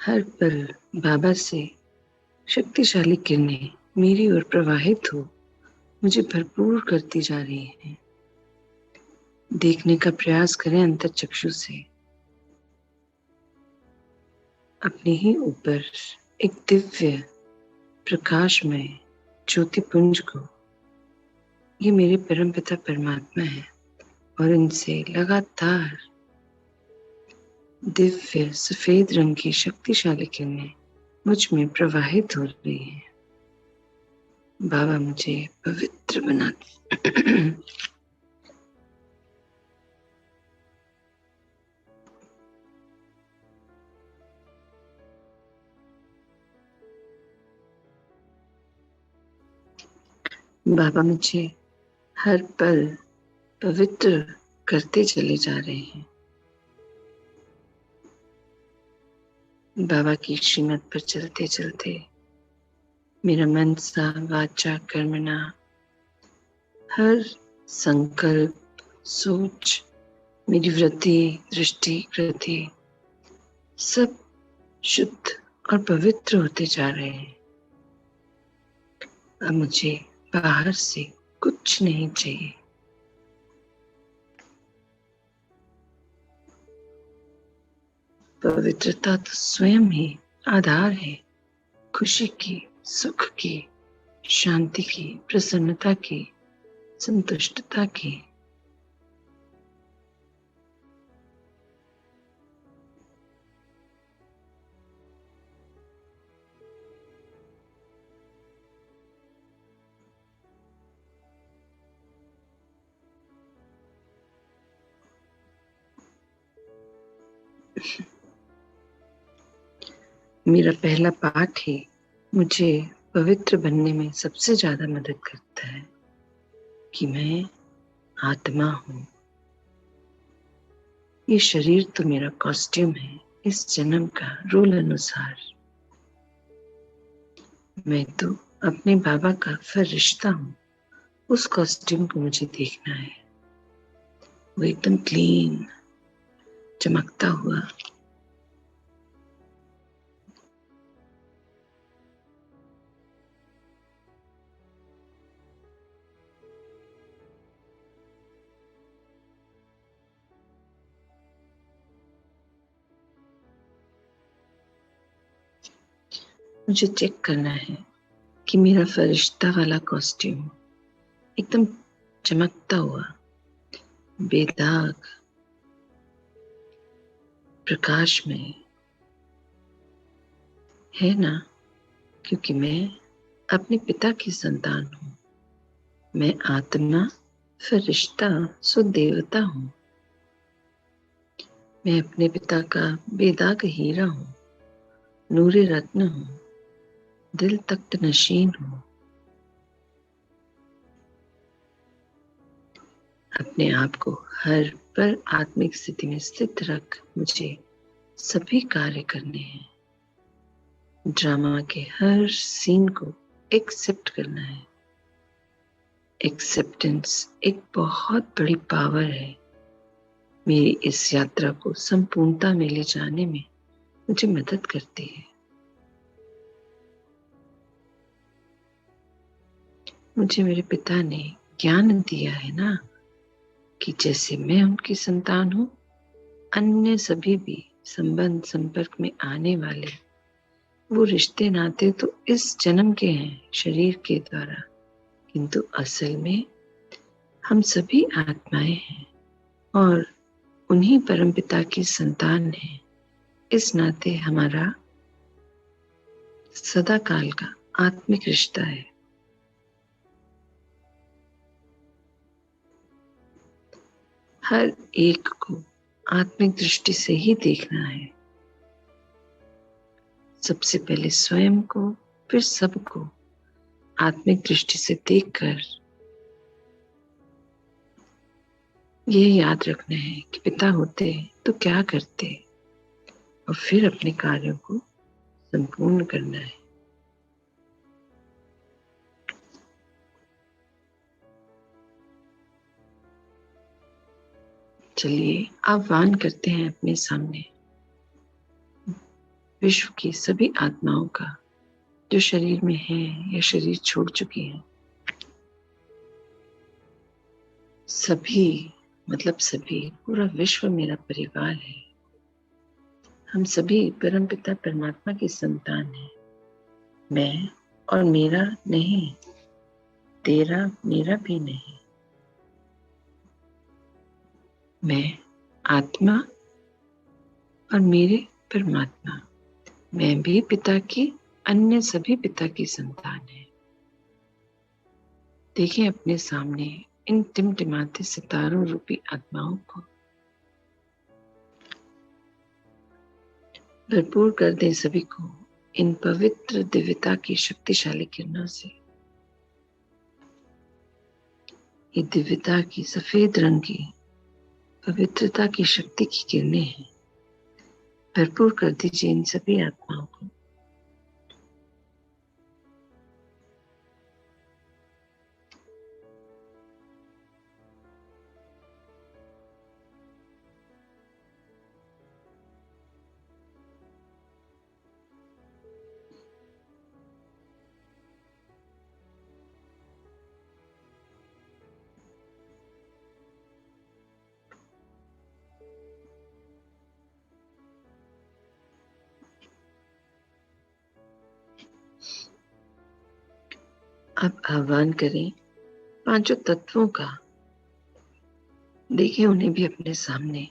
हर पल बाबा से शक्तिशाली किरणें मेरी ओर प्रवाहित हो मुझे भरपूर करती जा रही हैं। देखने का प्रयास करें अंतर्चक्षु से। अपने ही ऊपर एक दिव्य प्रकाशमय ज्योतिपुंज को, ये मेरे परमपिता परमात्मा है और इनसे लगातार दिव्य सफेद रंग की शक्तिशाली किरणें मुझ में प्रवाहित हो रही हैं। बाबा मुझे पवित्र बनाते बाबा मुझे हर पल पवित्र करते चले जा रहे हैं। बाबा की श्रीमत पर चलते चलते मेरा मन सा वाचा कर्मणा, हर संकल्प, सोच, मेरी वृत्ति, दृष्टि, कृति सब शुद्ध और पवित्र होते जा रहे हैं। अब मुझे बाहर से कुछ नहीं चाहिए। पवित्रता तो स्वयं ही आधार है खुशी की, सुख की, शांति की, प्रसन्नता की, संतुष्टता की। मेरा पहला पाठ ही मुझे पवित्र बनने में सबसे ज्यादा मदद करता है कि मैं आत्मा हूं। ये शरीर तो मेरा कॉस्ट्यूम है इस जन्म का रोल अनुसार। मैं तो अपने बाबा का फरिश्ता हूं। उस कॉस्ट्यूम को मुझे देखना है, वो एकदम क्लीन, चमकता हुआ। मुझे चेक करना है कि मेरा फरिश्ता वाला कॉस्ट्यूम एकदम चमकता हुआ, बेदाग, प्रकाश में है ना, क्योंकि मैं अपने पिता की संतान हूं। मैं आत्मा, फरिश्ता, सो देवता हूं। मैं अपने पिता का बेदाग हीरा हूं, नूरे रत्न हूं, दिल तख्त नशीन हूं। अपने आप को हर पल आत्मिक स्थिति में स्थित रख मुझे सभी कार्य करने हैं। ड्रामा के हर सीन को एक्सेप्ट करना है। एक्सेप्टेंस एक बहुत बड़ी पावर है। मेरी इस यात्रा को संपूर्णता में ले जाने में मुझे मदद करती है। मुझे मेरे पिता ने ज्ञान दिया है ना कि जैसे मैं उनकी संतान हूं, अन्य सभी भी संबंध संपर्क में आने वाले वो रिश्ते नाते तो इस जन्म के हैं शरीर के द्वारा, किंतु असल में हम सभी आत्माएं हैं और उन्हीं परमपिता की संतान हैं। इस नाते हमारा सदा काल का आत्मिक रिश्ता है। हर एक को आत्मिक दृष्टि से ही देखना है। सबसे पहले स्वयं को, फिर सबको आत्मिक दृष्टि से देखकर ये याद रखना है कि पिता होते तो क्या करते, और फिर अपने कार्यों को संपूर्ण करना है। चलिए आह्वान करते हैं अपने सामने विश्व की सभी आत्माओं का, जो शरीर में हैं या शरीर छोड़ चुकी हैं। सभी मतलब सभी, पूरा विश्व मेरा परिवार है। हम सभी परमपिता परमात्मा की संतान हैं। मैं और मेरा नहीं, तेरा मेरा भी नहीं। मैं आत्मा और मेरे परमात्मा, मैं भी पिता की, अन्य सभी पिता की संतान है। देखिए अपने सामने इन टिमटिमाते सितारों रूपी आत्माओं को। भरपूर कर दें सभी को इन पवित्र दिव्यता की शक्तिशाली किरणों से। ये दिव्यता की सफेद रंग की पवित्रता की शक्ति की किरणें हैं। भरपूर कर दीजिए इन सभी आत्माओं को। अब आह्वान करें पांचों तत्वों का। देखिए उन्हें भी अपने सामने।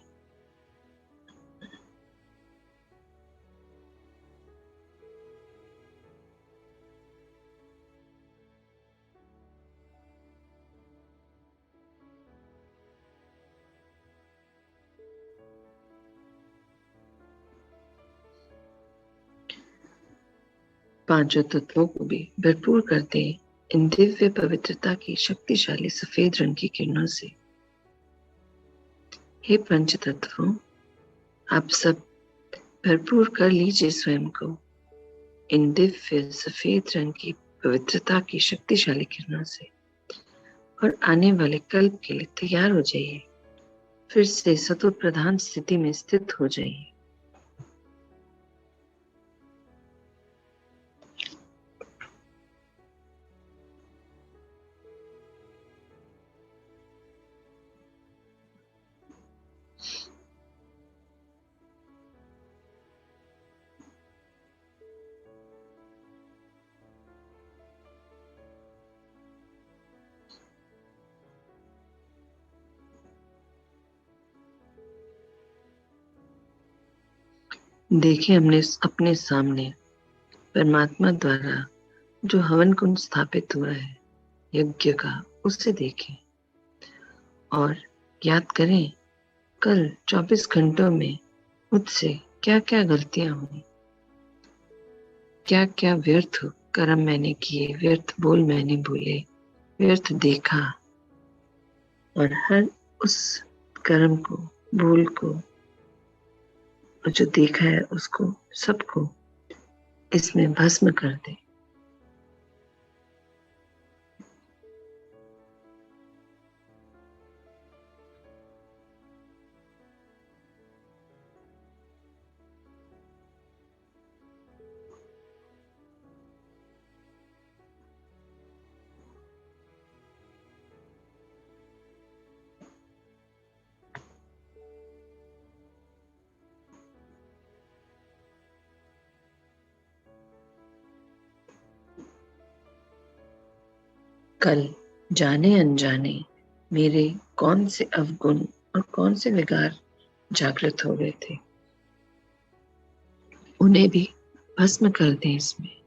पांचों तत्वों को भी भरपूर कर दें इन दिव्य पवित्रता की शक्तिशाली सफेद रंग की किरणों से। हे पंच तत्वों, आप सब भरपूर कर लीजिए स्वयं को इन दिव्य सफेद रंग की पवित्रता की शक्तिशाली किरणों से, और आने वाले कल्प के लिए तैयार हो जाइए। फिर से सतो प्रधान स्थिति में स्थित हो जाइए। देखिए हमने अपने सामने परमात्मा द्वारा जो हवन कुंड स्थापित हुआ है यज्ञ का, उसे देखें और याद करें कल 24 घंटों में मुझसे क्या क्या गलतियां हुई, क्या क्या व्यर्थ कर्म मैंने किए, व्यर्थ बोल मैंने बोले, व्यर्थ देखा। और हर उस कर्म को, भूल को, और जो देखा है उसको, सबको इसमें भस्म कर दे। कल जाने अनजाने मेरे कौन से अवगुण और कौन से विकार जागृत हो गए थे, उन्हें भी भस्म कर दें इसमें।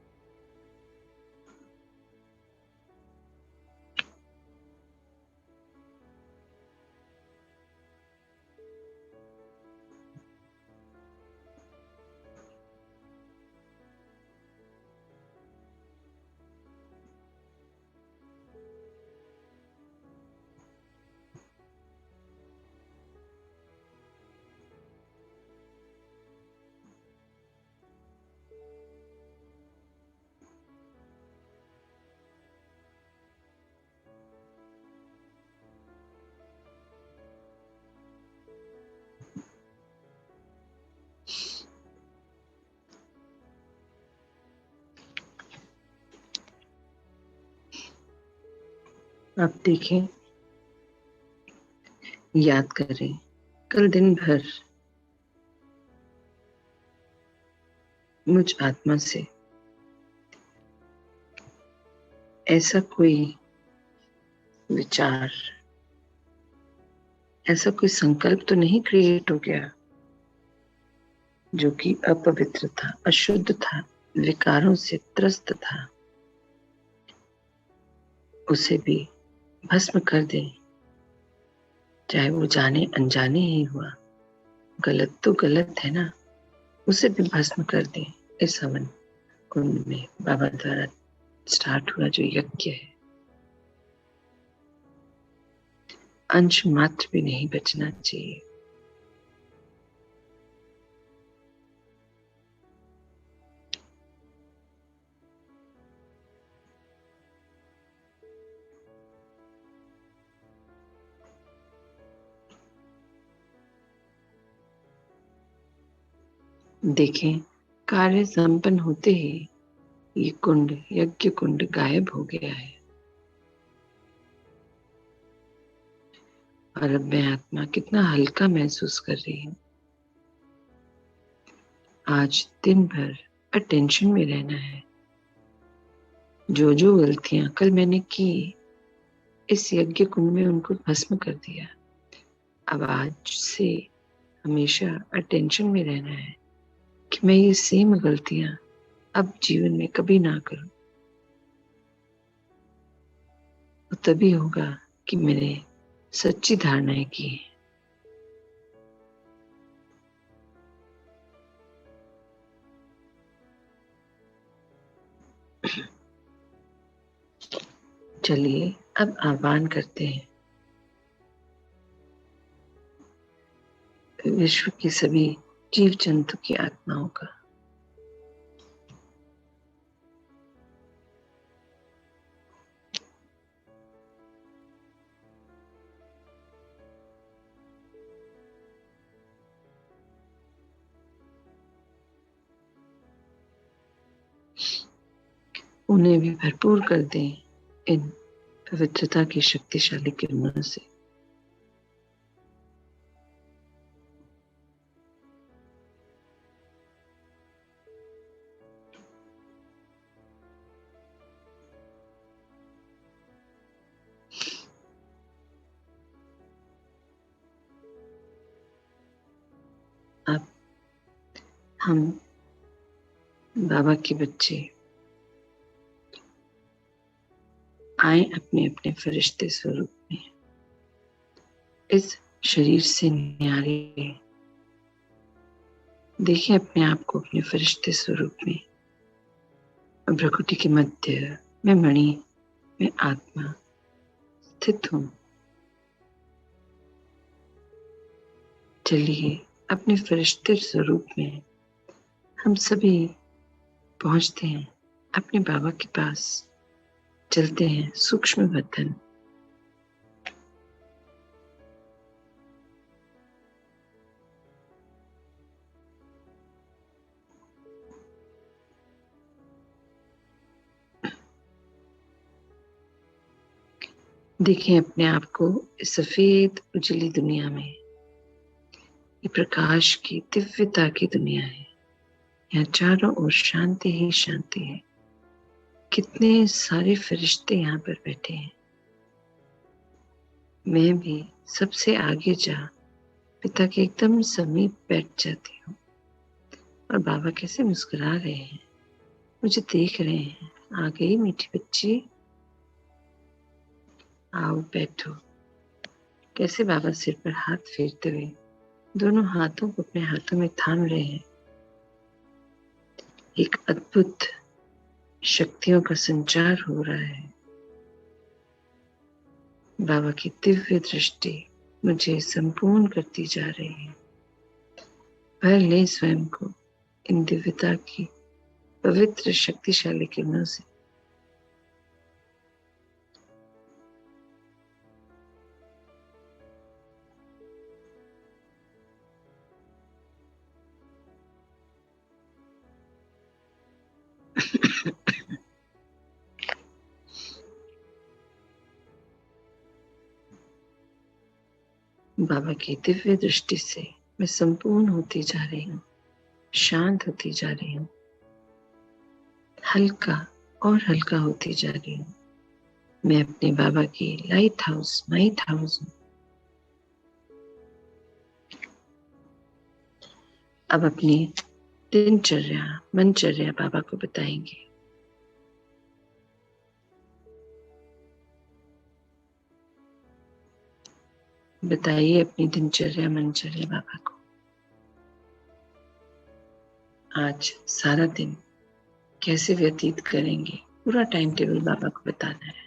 आप देखें, याद करें, कल दिन भर मुझ आत्मा से ऐसा कोई विचार, ऐसा कोई संकल्प तो नहीं क्रिएट हो गया जो कि अपवित्र था, अशुद्ध था, विकारों से त्रस्त था। उसे भी भस्म कर दें, चाहे वो जाने अनजाने ही हुआ। गलत तो गलत है ना, उसे भी भस्म कर दें। इस हवन कुंड में बाबा द्वारा स्टार्ट हुआ जो यज्ञ है, अंश मात्र भी नहीं बचना चाहिए। देखें, कार्य संपन्न होते ही ये कुंड, यज्ञ कुंड गायब हो गया है। और अब मैं आत्मा कितना हल्का महसूस कर रही हूँ। आज दिन भर अटेंशन में रहना है। जो जो गलतियां कल मैंने की, इस यज्ञ कुंड में उनको भस्म कर दिया। अब आज से हमेशा अटेंशन में रहना है कि मैं ये सेम गलतियां अब जीवन में कभी ना करूं। तो तभी होगा कि मैंने सच्ची धारणाएं की हैं। चलिए अब आह्वान करते हैं विश्व की सभी जीव जंतु की आत्माओं का। उन्हें भी भरपूर कर दें इन पवित्रता की शक्तिशाली किरणों से। अब हम बाबा के बच्चे आए अपने अपने फरिश्ते स्वरूप में, इस शरीर से न्यारे देखिए अपने आप को अपने फरिश्ते स्वरूप में। प्रकृति के मध्य में मणि में आत्मा स्थित हूं। चलिए अपने फरिश्ते स्वरूप में हम सभी पहुंचते हैं अपने बाबा के पास, चलते हैं सूक्ष्म वतन। देखें अपने आप को इस सफेद उजली दुनिया में। ये प्रकाश की दिव्यता की दुनिया है। यहाँ चारों ओर शांति ही शांति है। कितने सारे फरिश्ते यहाँ पर बैठे हैं। मैं भी सबसे आगे जा पिता के एकदम समीप बैठ जाती हूँ। और बाबा कैसे मुस्कुरा रहे हैं, मुझे देख रहे हैं। आ गई मीठी बच्ची, आओ बैठो। कैसे बाबा सिर पर हाथ फेरते हुए दोनों हाथों को अपने हाथों में थाम रहे हैं। एक अद्भुत शक्तियों का संचार हो रहा है। बाबा की दिव्य दृष्टि मुझे संपूर्ण करती जा रही है। भर ले स्वयं को इन दिव्यता की पवित्र शक्तिशाली किरणों से। बाबा की दिव्य दृष्टि से मैं संपूर्ण होती जा रही हूँ, शांत होती जा रही हूँ, हल्का और हल्का होती जा रही हूँ। मैं अपने बाबा की लाइट हाउस हूँ। अब अपनी दिनचर्या मनचर्या बाबा को बताएंगे। बताइए अपनी दिनचर्या मनचर्या बाबा को। आज सारा दिन कैसे व्यतीत करेंगे, पूरा टाइम टेबल बाबा को बताना है।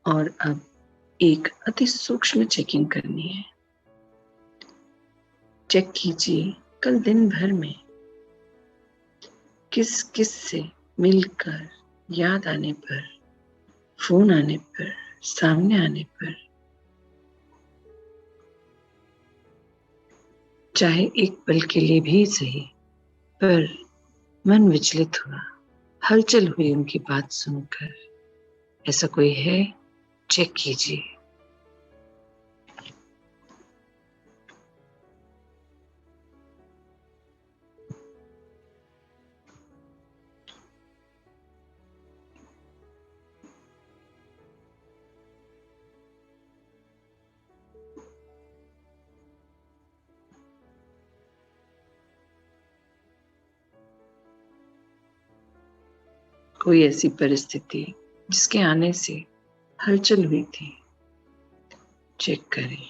और अब एक अति सूक्ष्म चेकिंग करनी है। चेक कीजिए कल दिन भर में किस किस से मिलकर, याद आने पर, फोन आने पर, सामने आने पर, चाहे एक पल के लिए भी सही, पर मन विचलित हुआ, हलचल हुई उनकी बात सुनकर। ऐसा कोई है? चेक कीजिए। कोई ऐसी परिस्थिति जिसके आने से हलचल हुई थी, चेक करें।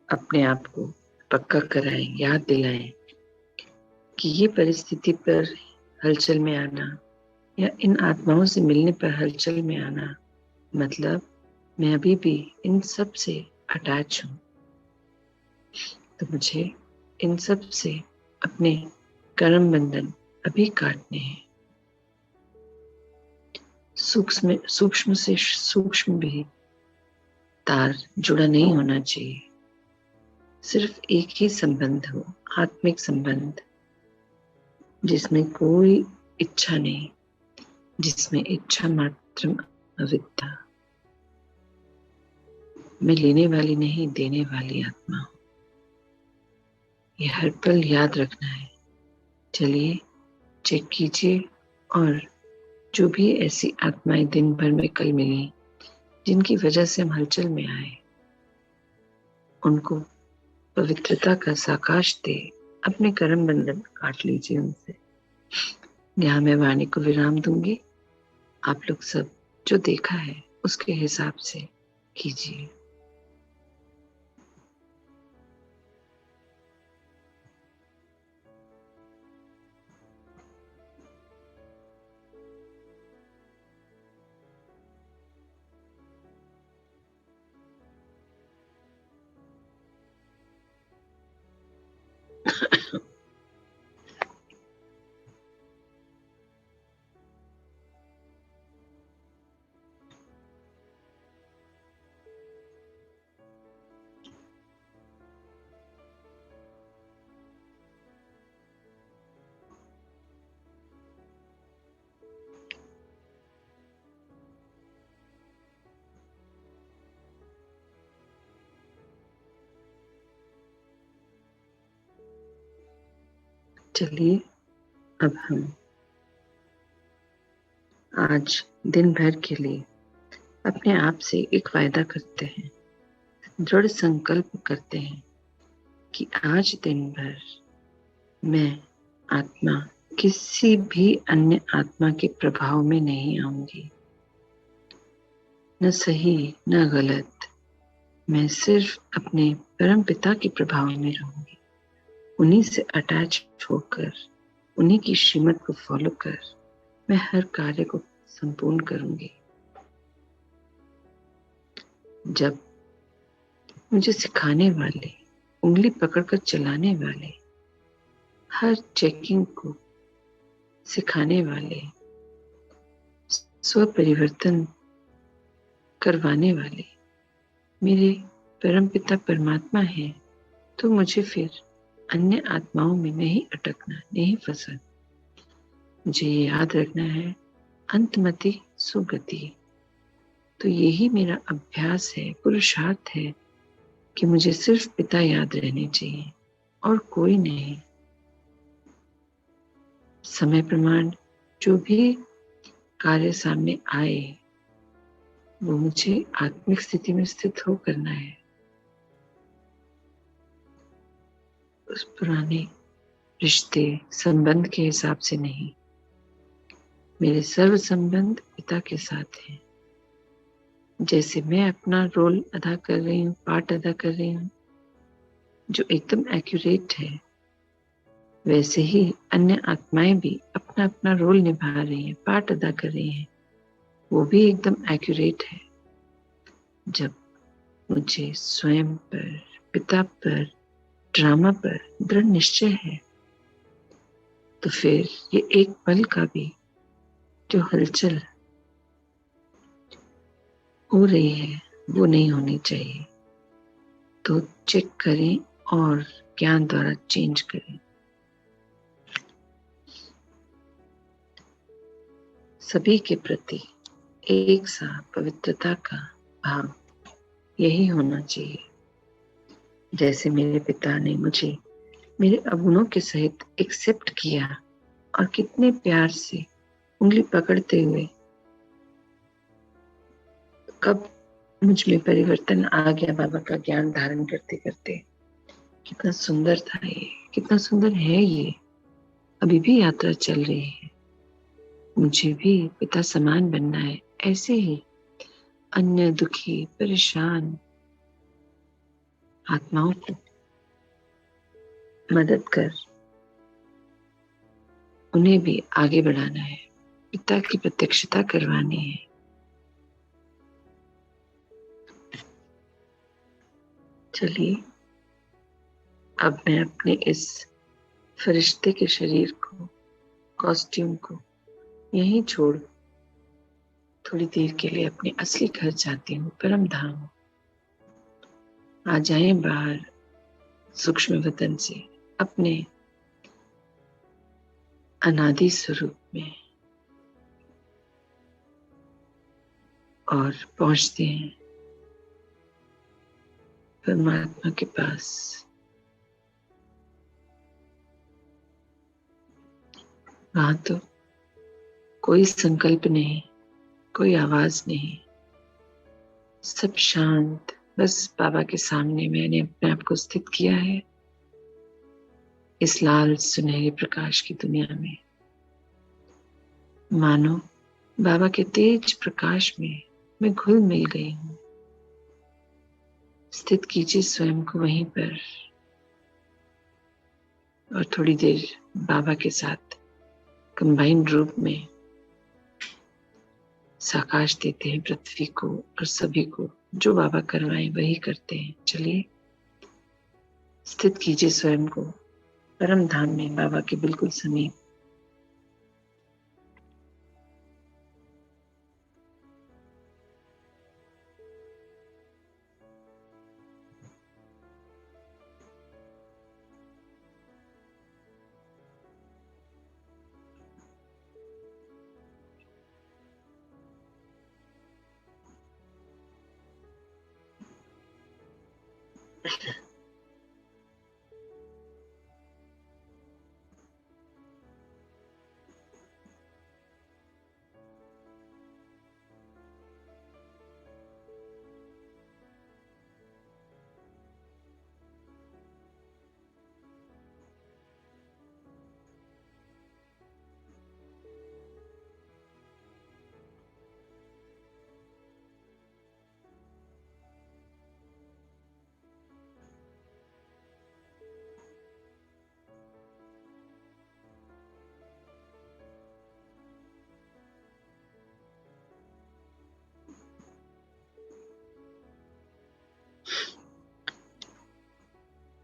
अपने आप को पक्का कराएं, याद दिलाएं कि ये परिस्थिति पर हलचल में आना या इन आत्माओं से मिलने पर हलचल में आना मतलब मैं अभी भी इन सब से अटैच हूँ, तो मुझे इन सब से अपने कर्म बंधन अभी काटने हैं। सूक्ष्म से सूक्ष्म भी तार जुड़ा नहीं होना चाहिए। सिर्फ एक ही संबंध हो, आत्मिक संबंध, जिसमें कोई इच्छा नहीं, जिसमें इच्छा मात्र अविद्या। मैं लेने वाली नहीं, देने वाली आत्मा हूं। ये हर पल याद रखना है। चलिए चेक कीजिए, और जो भी ऐसी आत्माएं दिन भर में कल मिली जिनकी वजह से हम हलचल में आए, उनको पवित्रता का साकाश दे, अपने कर्म बंधन काट लीजिए उनसे। यहाँ मैं वाणी को विराम दूंगी। आप लोग सब जो देखा है उसके हिसाब से कीजिए। चलिए अब हम आज दिन भर के लिए अपने आप से एक वायदा करते हैं, दृढ़ संकल्प करते हैं कि आज दिन भर मैं आत्मा किसी भी अन्य आत्मा के प्रभाव में नहीं आऊंगी। न सही न गलत, मैं सिर्फ अपने परम पिता के प्रभाव में रहूंगी। उन्हीं से अटैच होकर, उन्हीं की श्रीमत को फॉलो कर मैं हर कार्य को संपूर्ण करूंगी। जब मुझे सिखाने वाले, उंगली पकड़कर चलाने वाले, हर चेकिंग को सिखाने वाले, स्व परिवर्तन करवाने वाले मेरे परमपिता परमात्मा है, तो मुझे फिर अन्य आत्माओं में नहीं अटकना, नहीं फंसना। मुझे ये याद रखना है, अंतमति सुगति। तो यही मेरा अभ्यास है, पुरुषार्थ है कि मुझे सिर्फ पिता याद रहने चाहिए और कोई नहीं। समय प्रमाण जो भी कार्य सामने आए वो मुझे आत्मिक स्थिति में स्थित हो करना है। उस पुराने रिश्ते संबंध के हिसाब से नहीं। मेरे सर्व संबंध पिता के साथ हैं। जैसे मैं अपना रोल अदा कर रही हूँ, पार्ट अदा कर रही हूँ जो एकदम एक्यूरेट है, वैसे ही अन्य आत्माएं भी अपना अपना रोल निभा रही हैं, पार्ट अदा कर रही हैं, वो भी एकदम एक्यूरेट है। जब मुझे स्वयं पर, पिता पर, ड्रामा पर दृढ़ निश्चय है, तो फिर ये एक पल का भी जो हलचल हो रही है वो नहीं होनी चाहिए। तो चेक करें और ज्ञान द्वारा चेंज करें। सभी के प्रति एक सा पवित्रता का भाव यही होना चाहिए। जैसे मेरे पिता ने मुझे मेरे अवगुणों के सहित एक्सेप्ट किया और कितने प्यार से उंगली पकड़ते हुए, कब मुझ में परिवर्तन आ गया बाबा का ज्ञान धारण करते करते। कितना सुंदर था ये, कितना सुंदर है ये। अभी भी यात्रा चल रही है। मुझे भी पिता समान बनना है। ऐसे ही अन्य दुखी, परेशान आत्माओं को मदद कर उन्हें भी आगे बढ़ाना है, पिता की प्रत्यक्षता करवानी है। चलिए, अब मैं अपने इस फरिश्ते के शरीर को, कॉस्ट्यूम को यहीं छोड़ थोड़ी देर के लिए अपने असली घर जाती हूँ, परम धाम। आ जाए बाहर सूक्ष्म वतन से अपने अनादि स्वरूप में और पहुंचते हैं परमात्मा के पास। वहां तो कोई संकल्प नहीं, कोई आवाज नहीं, सब शांत। बस बाबा के सामने मैंने अपने आप को स्थित किया है, इस लाल सुनहरे प्रकाश की दुनिया में। मानो बाबा के तेज प्रकाश में मैं घुल मिल गई हूँ। स्थित कीजिए स्वयं को वहीं पर और थोड़ी देर बाबा के साथ कंबाइंड रूप में साकाश देते हैं पृथ्वी को और सभी को। जो बाबा करवाएं वही करते हैं। चलिए, स्थित कीजिए स्वयं को परम धाम में, बाबा के बिल्कुल समीप।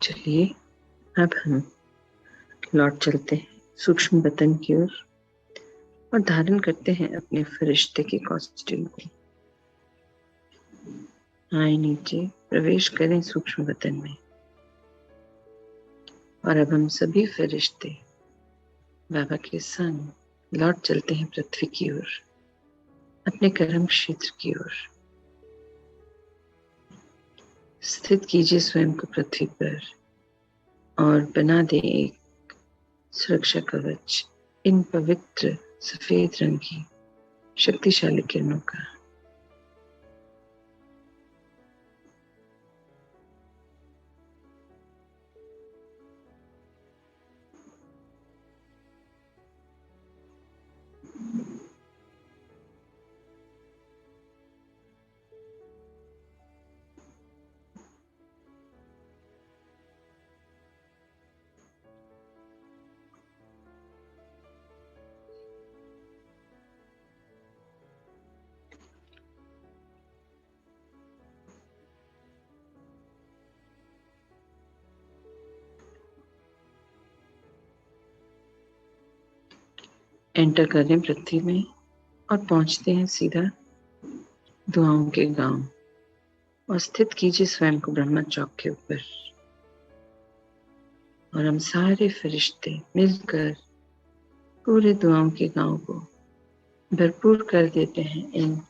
चलिए अब हम लौट चलते हैं सूक्ष्म बतन की ओर और धारण करते हैं अपने फरिश्ते के कॉस्ट्यूम को। आए नीचे, प्रवेश करें सूक्ष्म बतन में। और अब हम सभी फरिश्ते बाबा के संग लौट चलते हैं पृथ्वी की ओर, अपने कर्म क्षेत्र की ओर। स्थित कीजिए स्वयं को पृथ्वी पर और बना दे एक सुरक्षा कवच इन पवित्र सफेद रंग की शक्तिशाली किरणों का। एंटर करें पृथ्वी में और पहुंचते हैं सीधा दुआओं के गांव और स्थित कीजिए स्वयं को ब्रह्मा चौक के ऊपर। और हम सारे फरिश्ते मिलकर पूरे दुआओं के गांव को भरपूर कर देते हैं इन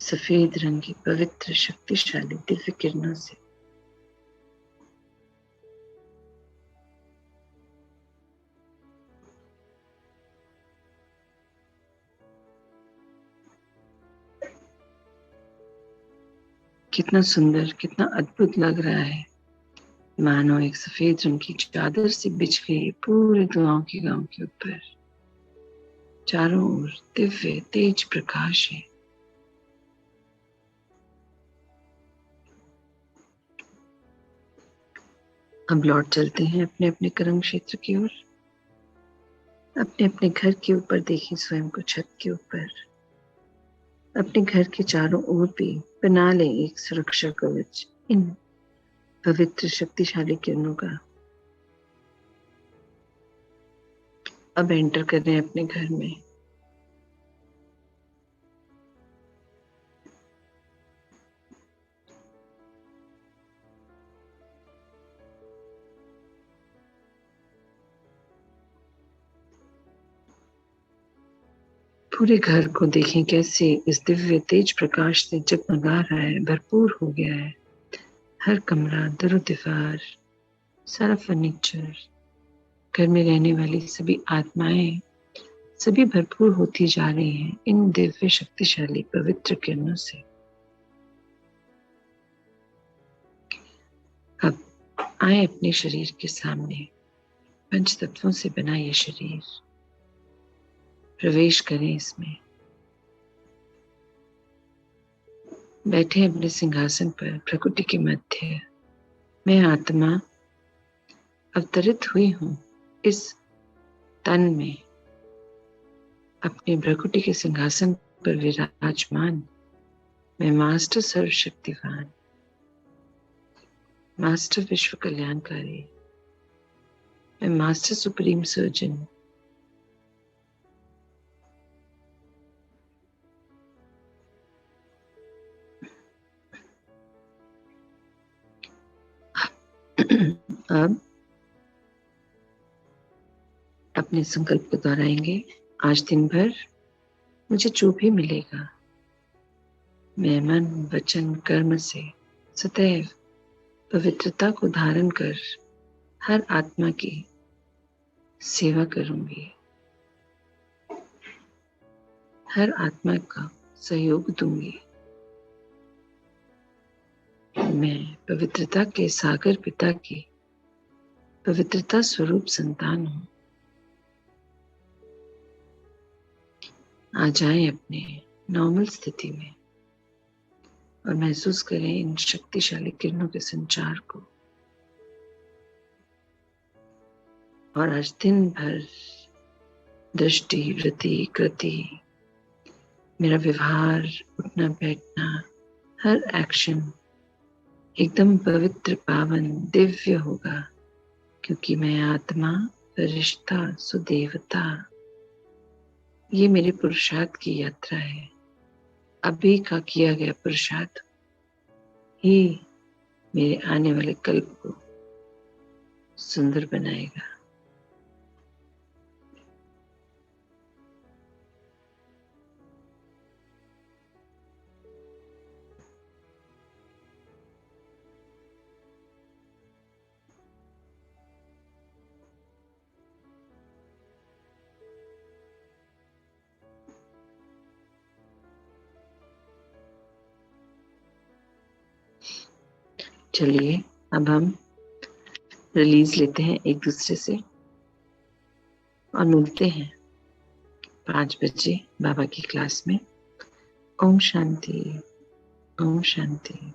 सफेद रंग की पवित्र शक्तिशाली दिव्य किरणों से। कितना सुंदर, कितना अद्भुत लग रहा है, मानो एक सफेद रंग की चादर से बिछ गई पूरे दुआओं के गांव के ऊपर। चारों ओर दिव्य तेज प्रकाश है। अब लौट चलते हैं अपने अपने कर्म क्षेत्र की ओर। अपने अपने घर के ऊपर देखिए स्वयं को छत के ऊपर। अपने घर के चारों ओर भी बना लें एक सुरक्षा कवच इन पवित्र शक्तिशाली किरणों का। अब एंटर कर रहे हैं अपने घर में। पूरे घर को देखें कैसे इस दिव्य तेज प्रकाश से जगमगा रहा है, भरपूर हो गया है। हर कमरा, दर दीवार, सारा फर्नीचर, घर में रहने वाली सभी आत्माएं सभी भरपूर होती जा रही हैं इन दिव्य शक्तिशाली पवित्र किरणों से। अब आए अपने शरीर के सामने। पंच तत्वों से बना ये शरीर, प्रवेश करें इसमें। बैठे अपने सिंहासन पर प्रकृति के मध्य। मैं आत्मा अवतरित हुई हूं इस तन में, अपने प्रकृति के सिंहासन पर विराजमान। मैं मास्टर सर्वशक्तिवान, मास्टर विश्व कल्याणकारी, मैं मास्टर सुप्रीम सर्जन। अब अपने संकल्प को दोहराएंगे। आज दिन भर मुझे जो भी मिलेगा, मैं मन वचन कर्म से सदैव पवित्रता को धारण कर हर आत्मा की सेवा करूंगी, हर आत्मा का सहयोग दूंगी। मैं पवित्रता के सागर पिता की पवित्रता स्वरूप संतान हूं। आ जाएं अपने नॉर्मल स्थिति में और महसूस करें इन शक्तिशाली किरणों के संचार को। और आज दिन भर दृष्टि, वृत्ति, कृति, मेरा व्यवहार, उठना बैठना, हर एक्शन एकदम पवित्र, पावन, दिव्य होगा, क्योंकि मैं आत्मा, फरिश्ता, सुदेवता, ये मेरे पुरुषार्थ की यात्रा है। अभी का किया गया पुरुषार्थ ही मेरे आने वाले कल्प को सुंदर बनाएगा। चलिए अब हम रिलीज लेते हैं एक दूसरे से और मिलते हैं 5 बजे बाबा की क्लास में। ओम शांति, ओम शांति।